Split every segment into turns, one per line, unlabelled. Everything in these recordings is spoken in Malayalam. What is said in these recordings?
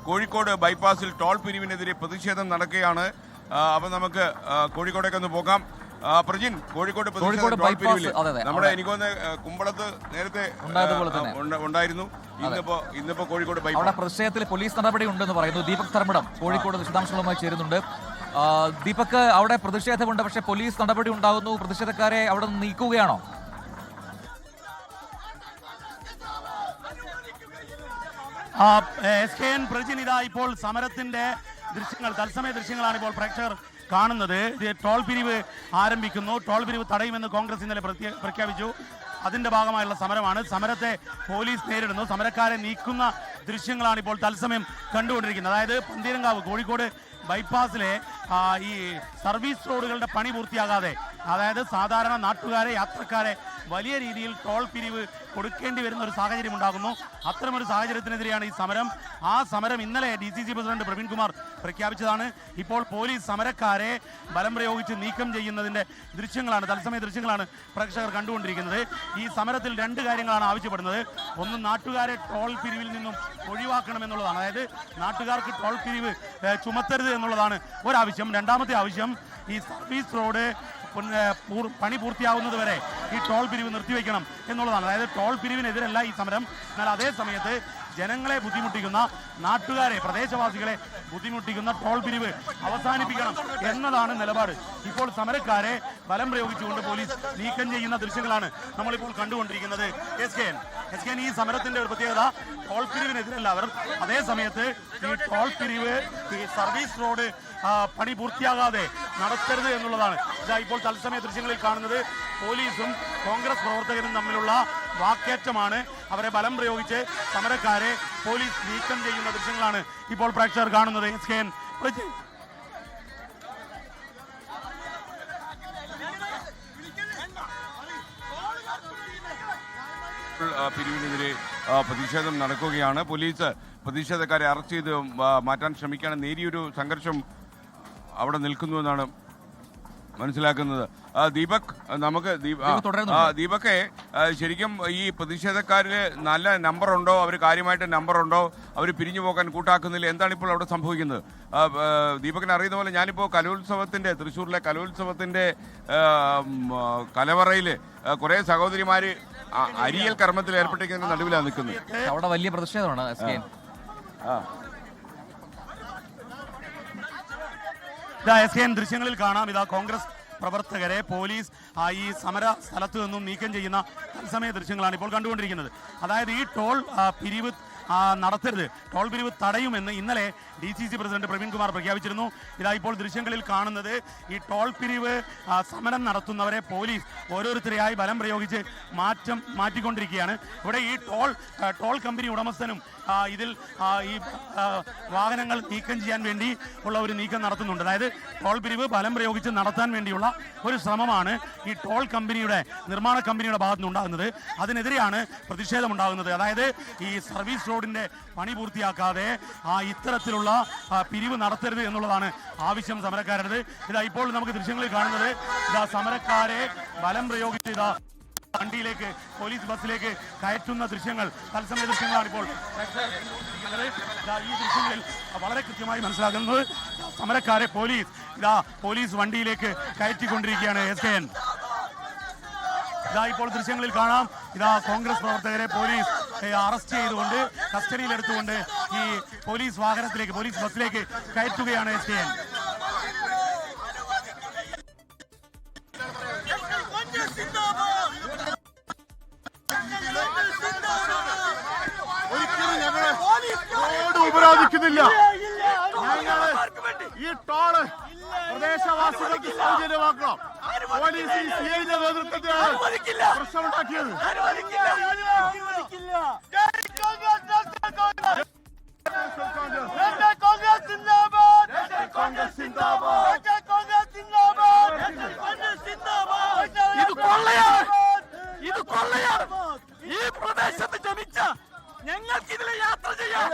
കോഴിക്കോട് ബൈപ്പാസിൽ ടോൾ പിരിവിനെതിരെ പ്രതിഷേധം നടക്കുകയാണ്. അപ്പോൾ നമുക്ക് കോഴിക്കോടേക്ക് ഒന്ന് പോകാം. പ്രജിൻ, കോഴിക്കോട് നമ്മുടെ എനിക്കൊന്ന് കുമ്പളത്ത് നേരത്തെ ഉണ്ടായിരുന്നു. ഇന്നിപ്പോ കോഴിക്കോട്
അവിടെ പ്രതിഷേധത്തിൽ പോലീസ് നടപടി ഉണ്ടെന്ന് പറയുന്നു. ദീപക് ധർമ്മടം കോഴിക്കോട് വിശദാംശങ്ങളുമായി ചേരുന്നുണ്ട്. ദീപക്, അവിടെ പ്രതിഷേധമുണ്ട്, പക്ഷേ പോലീസ് നടപടി ഉണ്ടാകുന്നു. പ്രതിഷേധക്കാരെ അവിടെ നിന്ന് നീക്കുകയാണോ?
പ്രജിൻ, ഇതാ ഇപ്പോൾ സമരത്തിന്റെ ദൃശ്യങ്ങൾ, തത്സമയ ദൃശ്യങ്ങളാണ് ഇപ്പോൾ പ്രേക്ഷകർ കാണുന്നത്. ടോൾ പിരിവ് ആരംഭിക്കുന്നു. ടോൾ പിരിവ് തടയുമെന്ന് കോൺഗ്രസ് ഇന്നലെ പ്രഖ്യാപിച്ചു. അതിന്റെ ഭാഗമായുള്ള സമരമാണ്. സമരത്തെ പോലീസ് നേരിടുന്നു. സമരക്കാരെ നീക്കുന്ന ദൃശ്യങ്ങളാണ് ഇപ്പോൾ തത്സമയം കണ്ടുകൊണ്ടിരിക്കുന്നത്. അതായത് പന്തീരങ്കാവ് കോഴിക്കോട് ബൈപ്പാസിലെ ഈ സർവീസ് റോഡുകളുടെ പണി പൂർത്തിയാകാതെ, അതായത് സാധാരണ നാട്ടുകാരെ, യാത്രക്കാരെ വലിയ രീതിയിൽ ടോൾ പിരിവ് കൊടുക്കേണ്ടി വരുന്ന ഒരു സാഹചര്യം ഉണ്ടാകുന്നു. അത്തരമൊരു സാഹചര്യത്തിനെതിരെയാണ് ഈ സമരം. ആ സമരം ഇന്നലെ DCC പ്രസിഡന്റ് പ്രവീൺ കുമാർ പ്രഖ്യാപിച്ചതാണ്. ഇപ്പോൾ പോലീസ് സമരക്കാരെ ബലം പ്രയോഗിച്ച് നീക്കം ചെയ്യുന്നതിന്റെ ദൃശ്യങ്ങളാണ്, തത്സമയ ദൃശ്യങ്ങളാണ് പ്രേക്ഷകർ കണ്ടുകൊണ്ടിരിക്കുന്നത്. ഈ സമരത്തിൽ രണ്ട് കാര്യങ്ങളാണ് ആവശ്യപ്പെടുന്നത്. ഒന്ന്, നാട്ടുകാരെ ടോൾ പിരിവിൽ നിന്നും ഒഴിവാക്കണമെന്നുള്ളതാണ്. അതായത് നാട്ടുകാർക്ക് ടോൾ പിരിവ് ചുമത്തരുത് എന്നുള്ളതാണ് ഒരാവശ്യം. രണ്ടാമത്തെ ആവശ്യം, ഈ സർവീസ് റോഡ് പണി പൂർത്തിയാവുന്നത് വരെ ഈ ടോൾ പിരിവ് നിർത്തിവെക്കണം എന്നുള്ളതാണ്. അതായത് ടോൾ പിരിവിനെതിരല്ല ഈ സമരം, എന്നാൽ അതേ സമയത്ത് ജനങ്ങളെ ബുദ്ധിമുട്ടിക്കുന്ന, നാട്ടുകാരെ, പ്രദേശവാസികളെ ബുദ്ധിമുട്ടിക്കുന്ന ടോൾ പിരിവ് അവസാനിപ്പിക്കണം എന്നതാണ് നിലപാട്. ഇപ്പോൾ സമരക്കാരെ ബലം പ്രയോഗിച്ചുകൊണ്ട് പോലീസ് നീക്കം ചെയ്യുന്ന ദൃശ്യങ്ങളാണ് നമ്മളിപ്പോൾ കണ്ടുകൊണ്ടിരിക്കുന്നത്. ഈ സമരത്തിന്റെ ഒരു പ്രത്യേകത, ടോൾ പിരിവിനെതിരല്ല അവർ, അതേ സമയത്ത് ഈ ടോൾ പിരിവ്, ഈ സർവീസ് റോഡ് പണി പൂർത്തിയാകാതെ നടത്തരുത് എന്നുള്ളതാണ്. ഇതാ ഇപ്പോൾ തത്സമയ ദൃശ്യങ്ങളിൽ കാണുന്നത് പോലീസും കോൺഗ്രസ് പ്രവർത്തകരും തമ്മിലുള്ള വാക്കേറ്റമാണ്. അവരെ ബലം പ്രയോഗിച്ച് സമരക്കാരെ പോലീസ് നീക്കം ചെയ്യുന്ന ദൃശ്യങ്ങളാണ് ഇപ്പോൾ പ്രേക്ഷകർ കാണുന്നത്.
പിരിവിനെതിരെ പ്രതിഷേധം നടക്കുകയാണ്. പോലീസ് പ്രതിഷേധക്കാരെ അറസ്റ്റ് ചെയ്ത് മാറ്റാൻ ശ്രമിക്കുകയാണ്. നേരിയൊരു സംഘർഷം അവിടെ നിൽക്കുന്നുവെന്നാണ് മനസ്സിലാക്കുന്നത്. ദീപക്, നമുക്ക് ദീപക്കെ, ശരിക്കും ഈ പ്രതിഷേധക്കാരിൽ നല്ല നമ്പറുണ്ടോ? അവർ കാര്യമായിട്ട് നമ്പറുണ്ടോ? അവർ പിരിഞ്ഞു പോകാൻ കൂട്ടാക്കുന്നില്ല? എന്താണ് ഇപ്പോൾ അവിടെ സംഭവിക്കുന്നത്? ദീപകിനെ അറിയുന്ന പോലെ ഞാനിപ്പോൾ തൃശ്ശൂരിലെ കലോത്സവത്തിന്റെ കലവറയിൽ കുറേ സഹോദരിമാര് അരിയൽ കർമ്മത്തിൽ ഏർപ്പെട്ടിരിക്കുന്നതിന് നടുവിലാണ് നിൽക്കുന്നത്.
അവിടെ വലിയ പ്രതിഷേധമാണ്.
ദൃശ്യങ്ങളിൽ കാണാം. ഇതാ കോൺഗ്രസ് പ്രവർത്തകരെ പോലീസ് ഈ സമര സ്ഥലത്തു നിന്നും നീക്കം ചെയ്യുന്ന തത്സമയ ദൃശ്യങ്ങളാണ് ഇപ്പോൾ കണ്ടുകൊണ്ടിരിക്കുന്നത്. അതായത് ഈ ടോൾ പിരിവ് നടത്തരുത്, ടോൾ പിരിവ് തടയുമെന്ന് ഇന്നലെ DCC പ്രസിഡന്റ് പ്രവീൺ കുമാർ പ്രഖ്യാപിച്ചിരുന്നു. ഇതാ ഇപ്പോൾ ദൃശ്യങ്ങളിൽ കാണുന്നത് ഈ ടോൾ പിരിവ് സമരം നടത്തുന്നവരെ പോലീസ് ഓരോരുത്തരെയായി ബലം പ്രയോഗിച്ച് മാറ്റിക്കൊണ്ടിരിക്കുകയാണ്. ഇവിടെ ഈ ടോൾ കമ്പനി ഉടമസ്ഥനും ഇതിൽ ഈ വാഹനങ്ങൾ നീക്കം ചെയ്യാൻ വേണ്ടി ഉള്ള ഒരു നീക്കം നടത്തുന്നുണ്ട്. അതായത് ടോൾ പിരിവ് ബലം പ്രയോഗിച്ച് നടത്താൻ വേണ്ടിയുള്ള ഒരു ശ്രമമാണ് ഈ ടോൾ കമ്പനിയുടെ, നിർമ്മാണ കമ്പനിയുടെ ഭാഗത്തുനിന്ന് ഉണ്ടാകുന്നത്. അതിനെതിരെയാണ് പ്രതിഷേധമുണ്ടാകുന്നത്. അതായത് ഈ സർവീസ് റോഡിന്റെ പണി പൂർത്തിയാക്കാതെ ഇത്തരത്തിലുള്ള പിരിവ് നടത്തരുത് എന്നുള്ളതാണ് ആവശ്യം സമരക്കാരുടേത്. ഇതാ ഇപ്പോൾ നമുക്ക് ദൃശ്യങ്ങളിൽ കാണുന്നത്, ഇതാ സമരക്കാരെ ബലം പ്രയോഗിച്ച് ഇതാ വണ്ടിയിലേക്ക്, പോലീസ് ബസ്സിലേക്ക് കയറ്റുന്ന ദൃശ്യങ്ങൾ, തത്സമയ ദൃശ്യങ്ങളാണ് ഇപ്പോൾ ഈ ദൃശ്യങ്ങളിൽ വളരെ കൃത്യമായി മനസ്സിലാക്കുന്നത്. സമരക്കാരെ പോലീസ് വണ്ടിയിലേക്ക് കയറ്റിക്കൊണ്ടിരിക്കുകയാണ്. ഇപ്പോൾ ദൃശ്യങ്ങളിൽ കാണാം, കോൺഗ്രസ് പ്രവർത്തകരെ പോലീസ് അറസ്റ്റ് ചെയ്തുകൊണ്ട് കസ്റ്റഡിയിലെടുത്തുകൊണ്ട് ഈ പോലീസ് വാഹനത്തിലേക്ക്, പോലീസ് ബസ്സിലേക്ക് കയറ്റുകയാണ്.
ഉപരോധിക്കുന്നില്ല. ഈ ടോള് പ്രദേശവാസികൾക്ക് സൗജന്യമാക്കണം. പോലീസ് CIയുടെ നേതൃത്വത്തിലാണ് പ്രശ്നമുണ്ടാക്കിയത്.
ഇത് കൊള്ളയാണ്. ഈ പ്രദേശത്ത് ജനിച്ച ഞങ്ങൾക്ക് ഇതിലെ യാത്ര ചെയ്യാം.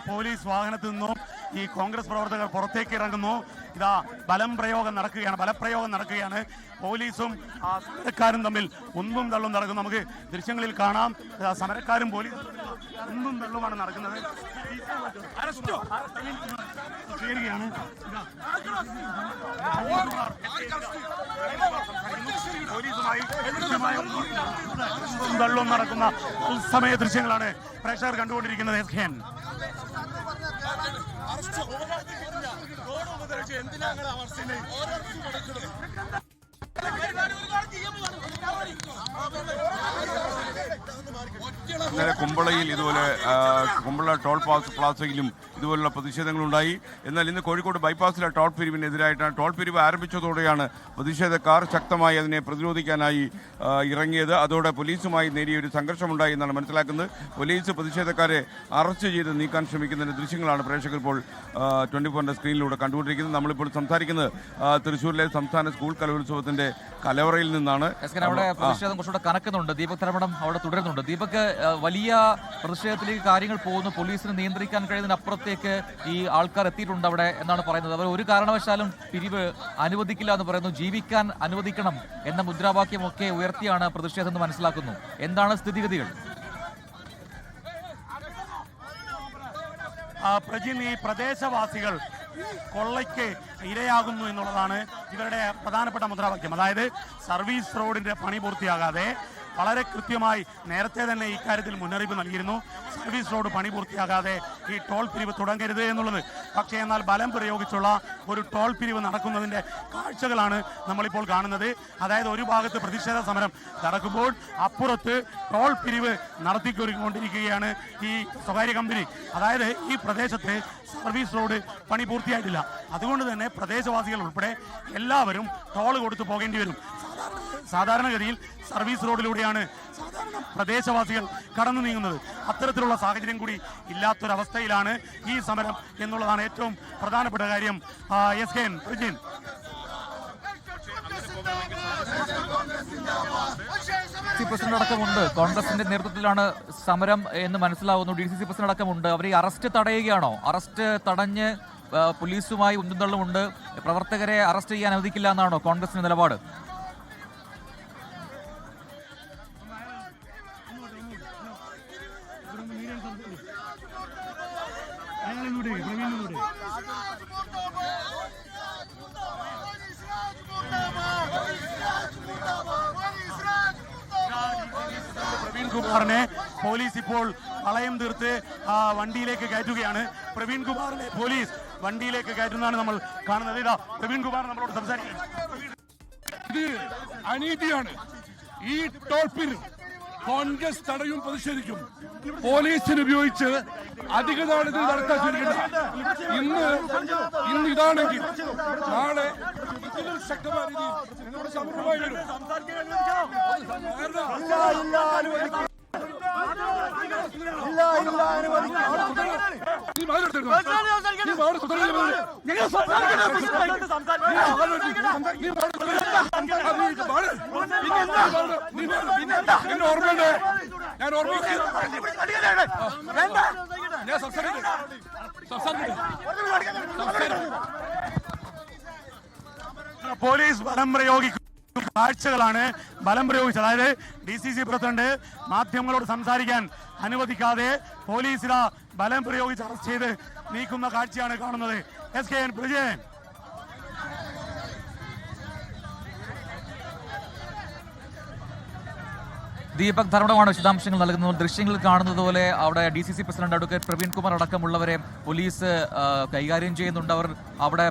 പോലീസ് വാഹനത്തിൽ നിന്നും ഈ കോൺഗ്രസ് പ്രവർത്തകർ പുറത്തേക്ക് ഇറങ്ങുന്നു. ഇതാ ബലപ്രയോഗം നടക്കുകയാണ്. പോലീസും സമരക്കാരും തമ്മിൽ ഉന്തും തള്ളും നടക്കും. നമുക്ക് ദൃശ്യങ്ങളിൽ കാണാം. സമരക്കാരും പോലീസും ഉന്തും തള്ളുമാണ് നടക്കുന്നത്. പോലീസുമായി തള്ളും നടക്കുന്ന തത്സമയ ദൃശ്യങ്ങളാണ് പ്രേക്ഷകർ കണ്ടുകൊണ്ടിരിക്കുന്നത്.
ഇന്നലെ കുമ്പളയിൽ ഇതുപോലെ കുമ്പള ടോൾ പ്ലാസയിലും ഇതുപോലുള്ള പ്രതിഷേധങ്ങളുണ്ടായി. എന്നാൽ ഇന്ന് കോഴിക്കോട് ബൈപ്പാസിലെ ടോൾ പിരിവിനെതിരായിട്ടാണ്. ടോൾ പിരിവ് ആരംഭിച്ചതോടെയാണ് പ്രതിഷേധക്കാർ ശക്തമായി അതിനെ പ്രതിരോധിക്കാനായി ഇറങ്ങിയത്. അതോടെ പോലീസുമായി നേരിയ ഒരു സംഘർഷമുണ്ടായി എന്നാണ് മനസ്സിലാക്കുന്നത്. പോലീസ് പ്രതിഷേധക്കാരെ അറസ്റ്റ് ചെയ്ത് നീക്കാൻ ശ്രമിക്കുന്നതിന്റെ ദൃശ്യങ്ങളാണ് പ്രേക്ഷകർ ഇപ്പോൾ 24ന്റെ സ്ക്രീനിലൂടെ കണ്ടുകൊണ്ടിരിക്കുന്നത്. നമ്മളിപ്പോൾ സംസാരിക്കുന്നത് തൃശ്ശൂരിലെ സംസ്ഥാന സ്കൂൾ കലോത്സവത്തിന്റെ കലവറയിൽ നിന്നാണ്.
അവിടെ പ്രതിഷേധം കുറച്ചുകൂടെ കനക്കുന്നുണ്ട്. ദീപക് തരമടം അവിടെ തുടരുന്നുണ്ട്. ദീപക്, വലിയ പ്രതിഷേധത്തിലേക്ക് കാര്യങ്ങൾ പോകുന്നു. പോലീസിന് നിയന്ത്രിക്കാൻ കഴിയുന്നതിനപ്പുറത്തേക്ക് ഈ ആൾക്കാർ എത്തിയിട്ടുണ്ട് അവിടെ എന്നാണ് പറയുന്നത്. അവർ ഒരു കാരണവശാലും പിരിവ് അനുവദിക്കില്ല എന്ന് പറയുന്നു. ജീവിക്കാൻ അനുവദിക്കണം എന്ന മുദ്രാവാക്യമൊക്കെ ഉയർത്തിയാണ് പ്രതിഷേധം എന്ന് മനസ്സിലാക്കുന്നു. എന്താണ് സ്ഥിതിഗതികൾ?
പ്രജിൻ, ഈ പ്രദേശവാസികൾ കൊള്ളയ്ക്ക് ഇരയാകുന്നു എന്നുള്ളതാണ് ഇവരുടെ പ്രധാനപ്പെട്ട മുദ്രാവാക്യം. അതായത് സർവീസ് റോഡിന്റെ പണി പൂർത്തിയാകാതെ വളരെ കൃത്യമായി നേരത്തെ തന്നെ ഇക്കാര്യത്തിൽ മുന്നറിയിപ്പ് നൽകിയിരുന്നു. സർവീസ് റോഡ് പണി പൂർത്തിയാകാതെ ഈ ടോൾ പിരിവ് തുടങ്ങരുത് എന്നുള്ളത്. പക്ഷേ എന്നാൽ ബലം പ്രയോഗിച്ചുള്ള ഒരു ടോൾ പിരിവ് നടക്കുന്നതിൻ്റെ കാഴ്ചകളാണ് നമ്മളിപ്പോൾ കാണുന്നത്. അതായത് ഒരു ഭാഗത്ത് പ്രതിഷേധ സമരം നടക്കുമ്പോൾ അപ്പുറത്ത് ടോൾ പിരിവ് നടത്തിക്കൊണ്ടിരിക്കുകയാണ് ഈ സ്വകാര്യ കമ്പനി. അതായത് ഈ പ്രദേശത്ത് സർവീസ് റോഡ് പണി പൂർത്തിയായിട്ടില്ല. അതുകൊണ്ട് തന്നെ പ്രദേശവാസികൾ ഉൾപ്പെടെ എല്ലാവരും ടോൾ കൊടുത്തു പോകേണ്ടി വരും. സാധാരണഗതിയിൽ സർവീസ് റോഡിലൂടെയാണ് സാധാരണ പ്രദേശവാസികൾ കടന്നു നീങ്ങുന്നത്. അത്തരത്തിലുള്ള സാഹചര്യം കൂടി ഇല്ലാത്തൊരവസ്ഥയിലാണ് ഈ സമരം എന്നുള്ളതാണ് ഏറ്റവും പ്രധാനപ്പെട്ട കാര്യം. പ്രജിൻ,
പ്രസിഡന്റ് അടക്കമുണ്ട്. കോൺഗ്രസിന്റെ നേതൃത്വത്തിലാണ് സമരം എന്ന് മനസ്സിലാവുന്നു. DCC president അടക്കമുണ്ട്. അവർ ഈ അറസ്റ്റ് തടയുകയാണോ? അറസ്റ്റ് തടഞ്ഞ് പോലീസുമായി ഉന്തുതള്ളുമുണ്ട്. പ്രവർത്തകരെ അറസ്റ്റ് ചെയ്യാൻ അനുവദിക്കില്ല എന്നാണോ കോൺഗ്രസിന്റെ നിലപാട്?
പ്രവീൺ കുമാറിനെ പോലീസ് ഇപ്പോൾ വളയം തീർത്ത് വണ്ടിയിലേക്ക് കയറ്റുകയാണ്. പ്രവീൺ കുമാറിനെ പോലീസ് വണ്ടിയിലേക്ക് കയറ്റുന്നതാണ് നമ്മൾ കാണുന്നത്. ഇതാ പ്രവീൺ കുമാർ നമ്മളോട് സംസാരിക്കുന്നത്.
ഇത് അനീതിയാണ്. ഈ ടോൾ പിരിവ് കോൺഗ്രസ് തടയും പ്രതിഷേധിക്കും. പോലീസിന് ഉപയോഗിച്ച് അധിക നാൾ ഇത് നടത്താൻ ശ്രമിക്കണ്ട. ഇന്ന് ഇതാണെങ്കിൽ നാളെ ഇതിലും ശക്തമായ രീതിയിൽ സമരവുമായി വരും.
പോലീസ് ബലം പ്രയോഗിക്കും കാഴ്ചകളാണ് ബലം പ്രയോഗിച്ചത്. അതായത് DCC പ്രസിഡന്റ് മാധ്യമങ്ങളോട് സംസാരിക്കാൻ അനുവദിക്കാതെ പോലീസ് ബലം പ്രയോഗിച്ച് അറസ്റ്റ് ചെയ്ത് നീക്കുന്ന കാഴ്ചയാണ് കാണുന്നത്. SKN പ്രജയൻ.
ദീപക് ധർമ്മടമാണ് വിശദാംശങ്ങൾ നൽകുന്നത്. ദൃശ്യങ്ങൾ കാണുന്നത് പോലെ അവിടെ DCC president advocate Praveen Kumar അടക്കമുള്ളവരെ പോലീസ് കൈകാര്യം ചെയ്യുന്നുണ്ട്. അവർ അവിടെ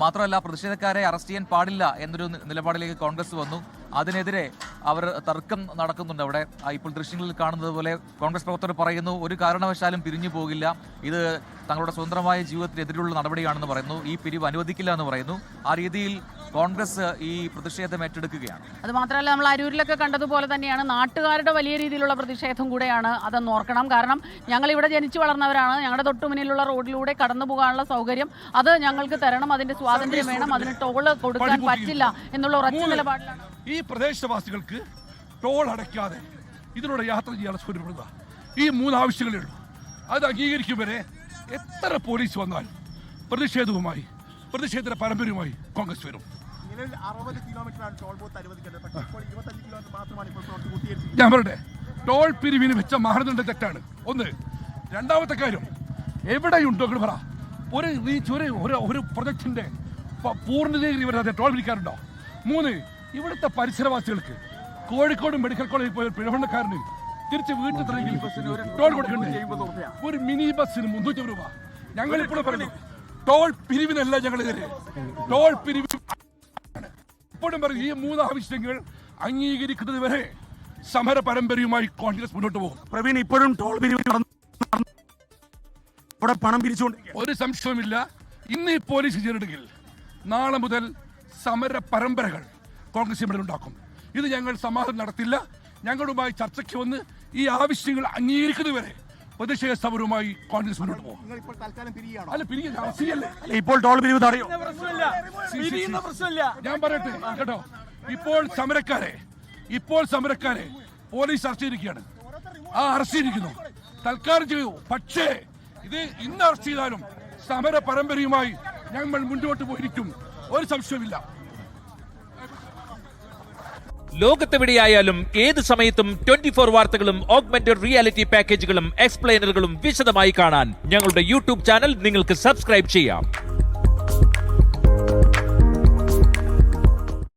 മാത്രമല്ല പ്രതിഷേധക്കാരെ അറസ്റ്റ് ചെയ്യാൻ പാടില്ല എന്നൊരു നിലപാടിലേക്ക് കോൺഗ്രസ് വന്നു. അതിനെതിരെ അവർ തർക്കം നടക്കുന്നുണ്ട് അവിടെ. ഇപ്പോൾ ദൃശ്യങ്ങളിൽ കാണുന്നത് പോലെ കോൺഗ്രസ് പ്രവർത്തകർ പറയുന്നു ഒരു കാരണവശാലും പിരിഞ്ഞു പോകില്ല, ഇത് തങ്ങളുടെ സ്വതന്ത്രമായ ജീവിതത്തിനെതിരുള്ള നടപടിയാണെന്ന് പറയുന്നു, ഈ പിരിവ് അനുവദിക്കില്ല എന്ന് പറയുന്നു. ആ രീതിയിൽ കോൺഗ്രസ് ഈ പ്രതിഷേധം ഏറ്റെടുക്കുകയാണ്.
അത് മാത്രമല്ല, നമ്മൾ അരൂരിലൊക്കെ കണ്ടതുപോലെ തന്നെയാണ് നാട്ടുകാരുടെ വലിയ രീതിയിലുള്ള പ്രതിഷേധം കൂടെയാണ്. അതെന്ന് ഓർക്കണം. കാരണം ഞങ്ങൾ ഇവിടെ ജനിച്ചു വളർന്നവരാണ്. ഞങ്ങളുടെ തൊട്ടുമുന്നിലുള്ള റോഡിലൂടെ കടന്നു പോകാനുള്ള സൗകര്യം അത് ഞങ്ങൾക്ക് തരണം, അതിന്റെ സ്വാതന്ത്ര്യം വേണം, അതിന് ടോള് കൊടുക്കാൻ പറ്റില്ല എന്നുള്ള ഉറച്ച നിലപാടിലാണ്.
ഈ പ്രദേശവാസികൾക്ക് ടോൾ അടയ്ക്കാതെ ഇതിലൂടെ യാത്ര ചെയ്യാൻ സൗകര്യപ്പെടുക. ഈ 3 ആവശ്യങ്ങളേ ഉള്ളൂ. അത് അംഗീകരിക്കും വരെ എത്ര പോലീസ് വന്നാലും പ്രതിഷേധവുമായി പ്രതിഷേധ പരമ്പരയുമായി കോൺഗ്രസ് വരും.
നിലവിൽ 60 കിലോമീറ്ററാണ് ടോൾ ബൂത്ത് അനുവദിക്കേണ്ടത്. പക്ഷേ ഇപ്പോൾ 25 കിലോമീറ്റർ മാത്രമാണ് ഇപ്പോൾ പ്രവർത്തി പൂർത്തീകരിച്ചത്.
ഞാൻ പറയട്ടെ, ടോൾ പിരിവിന് വെച്ച മാനദണ്ഡം തെറ്റാണ്. ഒന്ന്. രണ്ടാമത്തെ കാര്യം, എവിടെയുണ്ടോ പറ, ഒരു റീച്ച് ഒരു പ്രൊജക്ടിന്റെ പൂർണ്ണതയിൽ ഇവരത് ടോൾ പിരിക്കാറുണ്ടോ? 3. ഇവിടുത്തെ പരിസരവാസികൾക്ക് കോഴിക്കോട് മെഡിക്കൽ കോളേജിൽ പോയ പിഴവണ്ണക്കാരന് തിരിച്ച് വീട്ടിൽ ടോൾ കൊടുക്കണ്ടേ? ഒരു മിനി ബസ്സിന് 300 രൂപ. ഞങ്ങൾ ഇപ്പോൾ പറയുന്നു, ടോൾ പിരിവിനല്ല ഞങ്ങളെതിരെ, ടോൾ പിരിവ് ഇപ്പോഴും പറയും. ഈ 3 ആവശ്യങ്ങൾ അംഗീകരിക്കുന്നത് വരെ സമര പരമ്പരയുമായി കോൺഗ്രസ് മുന്നോട്ട് പോകും.
പ്രവീൺ, ഇപ്പോഴും ടോൾ പിരിവ് ഇവിടെ പണം പിരിച്ചുകൊണ്ട്
ഒരു സംശയവുമില്ല. ഇന്ന് ഈ പോലീസ് ചെയ്തിട്ടുണ്ടെങ്കിൽ നാളെ മുതൽ സമര പരമ്പരകൾ കോൺഗ്രസ് ഇവിടെ ഉണ്ടാക്കും. ഇത് ഞങ്ങൾ സമാധാനം നടത്തില്ല. ഞങ്ങളുമായി ചർച്ചയ്ക്ക് വന്ന് ഈ ആവശ്യങ്ങൾ അംഗീകരിക്കുന്നതുവരെ പ്രതിഷേധ സമരവുമായി കോൺഗ്രസ് മുന്നോട്ട് പോകും.
നിങ്ങൾ ഇപ്പോൾ തൽക്കാലം പിരിയുകയാണോ?
അല്ല, പിരിയല്ലേ?
ഇപ്പോൾ ടോൾ പിരിവ് തടയും.
ഞാൻ പറയട്ടെ കേട്ടോ, ഇപ്പോൾ സമരക്കാരെ പോലീസ് അറസ്റ്റ് ചെയ്തിരിക്കുകയാണ്. ആ അറസ്റ്റ് ചെയ്തിരിക്കുന്നു, തൽക്കാലം ചെയ്തു. പക്ഷേ ഇത് ഇന്ന് അറസ്റ്റ് ചെയ്താലും സമര പരമ്പരയുമായി ഞങ്ങൾ മുന്നോട്ട് പോയിരിക്കും, ഒരു സംശയമില്ല.
ലോകത്തെവിടെയായാലും ഏത് സമയത്തും 24 വാർത്തകളും ഓഗ്മെന്റഡ് റിയാലിറ്റി പാക്കേജുകളും എക്സ്പ്ലെയിനറുകളും വിശദമായി കാണാൻ ഞങ്ങളുടെ യൂട്യൂബ് ചാനൽ നിങ്ങൾക്ക് സബ്സ്ക്രൈബ് ചെയ്യാം.